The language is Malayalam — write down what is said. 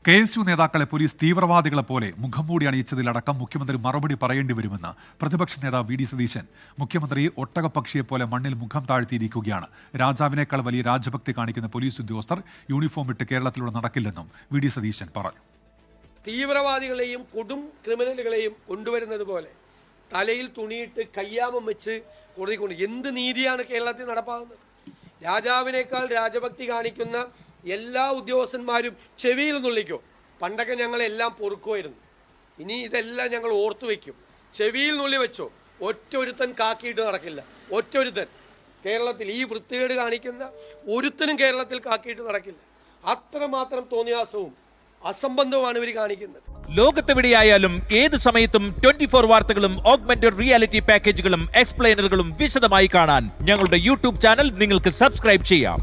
KSU നേതാക്കളെ പോലീസ് തീവ്രവാദികളെ പോലെ മുഖംമൂടി അണിയിച്ചതിലടക്കം മുഖ്യമന്ത്രി മറുപടി പറയേണ്ടി വരുമെന്ന് പ്രതിപക്ഷ നേതാവ് വി.ഡി. സതീശൻ. മുഖ്യമന്ത്രി ഒട്ടകപ്പക്ഷിയെപ്പോലെ മണ്ണിൽ മുഖം താഴ്ത്തിയിരിക്കുകയാണ്. രാജാവിനേക്കാൾ വലിയ രാജഭക്തി കാണിക്കുന്ന പോലീസ് ഉദ്യോഗസ്ഥർ യൂണിഫോം ഇട്ട് കേരളത്തിലൂടെ നടക്കില്ലെന്നും വി.ഡി. സതീശൻ പറഞ്ഞു. തീവ്രവാദികളെയും കൊടും ക്രിമിനലുകളെയും കൊണ്ടുവരുന്നത് പോലെ തലയിൽ തുണിയിട്ട് കയ്യാമം വെച്ച് കൊടുത്തിക്കൊണ്ട് എന്ത് നീതിയാണ് കേരളത്തിൽ നടപ്പാകുന്നത്? രാജാവിനേക്കാൾ രാജഭക്തി കാണിക്കുന്ന എല്ലാ ഉദ്യോഗസ്ഥന്മാരും ചെവിയിൽ നുള്ളിക്കോ. പണ്ടൊക്കെ ഞങ്ങളെല്ലാം പൊറുക്കുമായിരുന്നു. ഇനി ഇതെല്ലാം ഞങ്ങൾ ഓർത്തു വയ്ക്കും. ചെവിയിൽ നുള്ളി വെച്ചോ. ഒറ്റൊരുത്തൻ കാക്കിയിട്ട് നടക്കില്ല. ഒറ്റൊരുത്തൻ കേരളത്തിൽ ഈ വൃത്തികേട് കാണിക്കുന്ന ഒരുത്തനും കേരളത്തിൽ കാക്കിയിട്ട് നടക്കില്ല. അത്രമാത്രം തോന്നിയാസവും അസംബന്ധവുമാണ് ഇവർ കാണിക്കുന്നത്. ലോകത്തെവിടെയായാലും ഏത് സമയത്തും 24 വാർത്തകളും ഓഗ്മെന്റഡ് റിയാലിറ്റി പാക്കേജുകളും എക്സ്പ്ലെയിനറുകളും വിശദമായി കാണാൻ ഞങ്ങളുടെ യൂട്യൂബ് ചാനൽ നിങ്ങൾക്ക് സബ്സ്ക്രൈബ് ചെയ്യാം.